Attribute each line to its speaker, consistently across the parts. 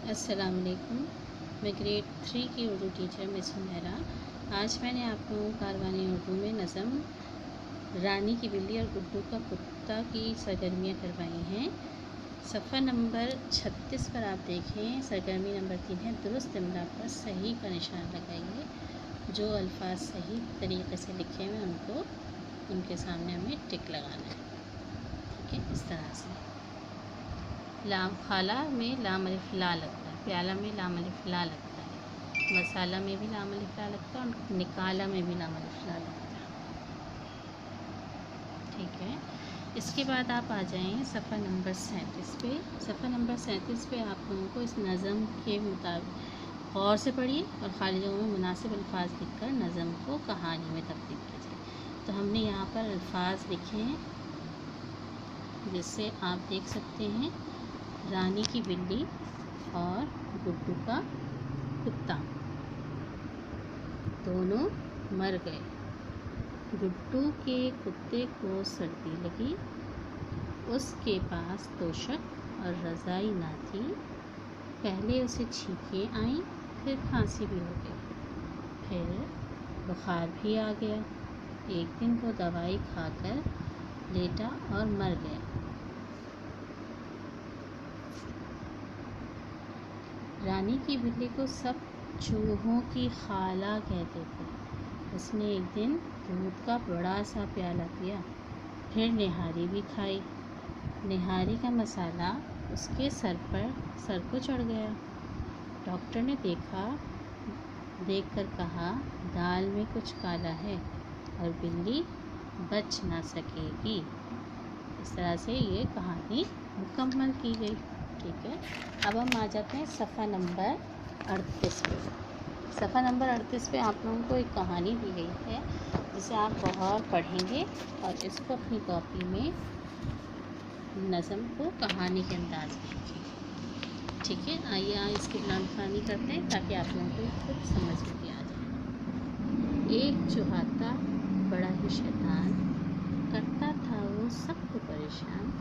Speaker 1: अस्सलाम वालेकुम। मैं ग्रेड 3 की उर्दू टीचर मिस हुमैरा। आज मैंने आप लोगों को कारवानी उर्दू में नज़म रानी की बिल्ली और गुड्डू का कुत्ता की सरगर्मियाँ करवाई हैं। सफ़ा नंबर 36 पर आप देखें, सरगर्मी नंबर 3 है दुरुस्त इमला पर सही का निशान लगाइए। जो अल्फाज सही तरीके से लिखे हुए उनको उनके सामने हमें टिक लगाना है। ठीक है, इस तरह से लाम खाला में लाम अलिफ ला लगता है, प्याला में लाम अलिफ ला लगता है, मसाला में भी लाम अलिफ ला लगता है और निकाला में भी लाम अलिफ ला लगता है। ठीक है, इसके बाद आप आ जाएं सफ़ा नंबर 37 पे। सफ़ा नंबर 37 पे आप लोगों को इस नज़म के मुताबिक गौर से पढ़िए और खाली जगहों में मुनासिब अल्फाज लिखकर नज़म को कहानी में तब्दील कीजिए। तो हमने यहाँ पर अल्फाज लिखे हैं जिससे आप देख सकते हैं रानी की बिल्ली और गुड्डू का कुत्ता दोनों मर गए। गुड्डू के कुत्ते को सर्दी लगी, उसके पास तोशक और रज़ाई ना थी। पहले उसे छींकें आईं, फिर खांसी भी हो गई, फिर बुखार भी आ गया। एक दिन वो दवाई खाकर लेटा और मर गया। रानी की बिल्ली को सब चूहों की खाला कहते थे। उसने एक दिन दूध का बड़ा सा प्याला पिया, फिर निहारी भी खाई। निहारी का मसाला उसके सर को चढ़ गया। डॉक्टर ने देखकर कहा, दाल में कुछ काला है और बिल्ली बच ना सकेगी। इस तरह से ये कहानी मुकम्मल की गई। ठीक है, अब हम आ जाते हैं सफ़ा नंबर 38 पे। सफ़ा नंबर 38 पे आप लोगों को एक कहानी दी गई है जिसे आप बहुत पढ़ेंगे और इसको अपनी कॉपी में नज़म को कहानी के अंदाज में लिखेंगे। ठीक है, आइए इसकी कहानी करते हैं ताकि आप लोगों को खुद समझ में भी आ जाए। एक चूहा था बड़ा ही शैतान, करता था वो सबको परेशान।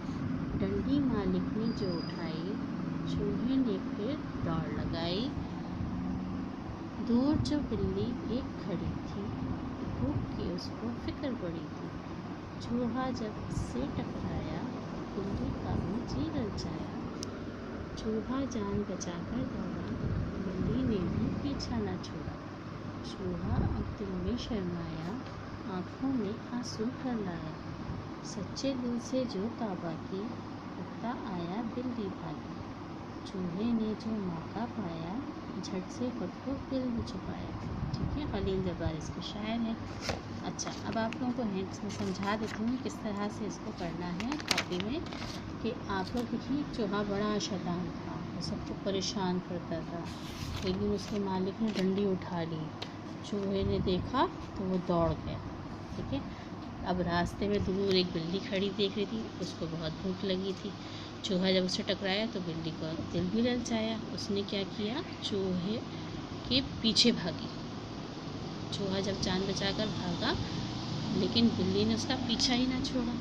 Speaker 1: डंडी मालिक ने जो उठाई, चूहे ने फिर दौड़ लगाई। दूर जो बिल्ली एक खड़ी थी, भूख की उसको फिक्र पड़ी थी। चूहा जब से टकराया, बिल्ली का भी जी ललचाया। चूहा जान बचाकर दौड़ा, बिल्ली ने भी पीछा न छोड़ा। चूहा अब दिल में शर्माया, आँखों में आंसू भर लाया। सच्चे दिल से जो तौबा की, कुत्ता आया बिल्ली भागी। चूहे ने जो मौका पाया, झट से खुद को दिल में छुपाया। ठीक है, खलील जबारिस के शायर हैं। अच्छा, अब आप लोगों को हिंट्स में समझा देती हूँ किस तरह से इसको करना है कॉपी में। कि आप लोग देखिए, चूहा बड़ा शैतान था, वो सबको परेशान करता था। एक दिन उसके मालिक ने डंडी उठा ली, चूहे ने देखा तो वो दौड़ गया। ठीक है, अब रास्ते में दूर एक बिल्ली खड़ी देख रही थी, उसको बहुत भूख लगी थी। चूहा जब उसे टकराया तो बिल्ली को दिल भी ललचाया। उसने क्या किया, चूहे के पीछे भागी। चूहा जब जान बचाकर भागा, लेकिन बिल्ली ने उसका पीछा ही ना छोड़ा।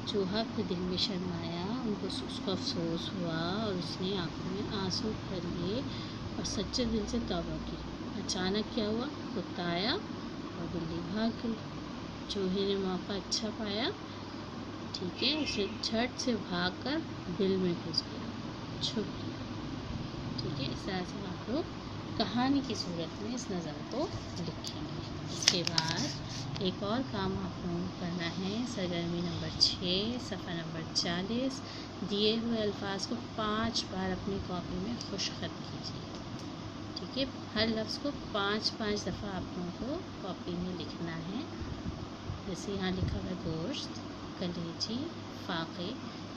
Speaker 1: चूहा फिर दिल में शर्माया, उसको अफसोस हुआ और उसने आंखों में आंसू भर लिए और सच्चे दिल से तौबा की। अचानक क्या हुआ, कुत्ता आया और बिल्ली भाग गई। चूहे ने मौका अच्छा पाया, ठीक है, उसे झट से भागकर बिल में घुस गया, छुप गया। ठीक है, इस तरह से आप लोग कहानी की सूरत में इस नज़म को लिखेंगे। इसके बाद एक और काम आप लोगों को करना है। सरगर्मी नंबर 6 सफ़ा नंबर 40 दिए हुए अल्फाज को 5 बार अपनी कॉपी में खुशखत कीजिए। ठीक है, हर लफ्ज़ को 5-5 दफ़ा आप लोगों को कॉपी में लिखना है। जैसे यहाँ लिखा हुआ गोश्त, कलेजी, फाके,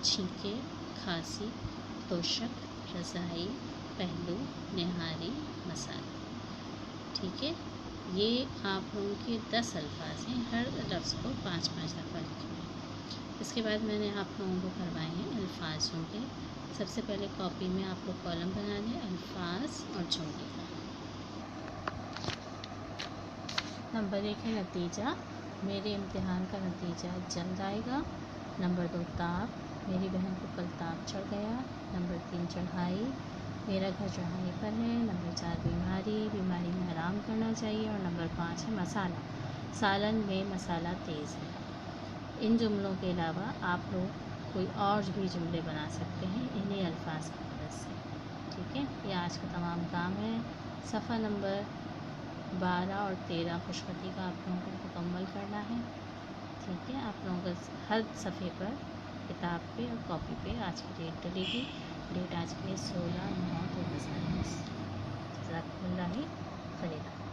Speaker 1: छींके, खांसी, तोशक, रज़ाई, पहलू, निहारी, मसाला। ठीक है, ये आप लोगों के 10 अल्फाज हैं, हर लफ्ज़ को 5-5 दफ़ा लिखेंगे। इसके बाद मैंने आप लोगों को करवाए हैं अल्फाज जुमले। सबसे पहले कॉपी में आप लोग कॉलम बना लें अल्फाज और जुमले का। नंबर 1 है नतीजा, मेरे इम्तिहान का नतीजा जल्द आएगा। नंबर 2 ताप, मेरी बहन को कल ताप चढ़ गया। नंबर 3 चढ़ाई, میرا گھر چڑھانے پر ہے. نمبر 4 بیماری میں آرام کرنا چاہیے. اور نمبر 5 ہے مسالہ، سالن میں مسالہ تیز ہے. ان جملوں کے علاوہ آپ لوگ کوئی اور بھی جملے بنا سکتے ہیں انہی الفاظ کی مدد سے. ٹھیک ہے، یہ آج کا تمام کام ہے. صفحہ نمبر 12 اور 13 خوشخطی کا آپ لوگوں کو مکمل کرنا ہے. ٹھیک ہے، آپ لوگوں کا ہر صفحے پر کتاب پہ اور کاپی پہ آج کی ڈیٹ ڈلے گی. ڈیٹ آج کی ہے 16/9/2019. جزاکم اللہ خیرا.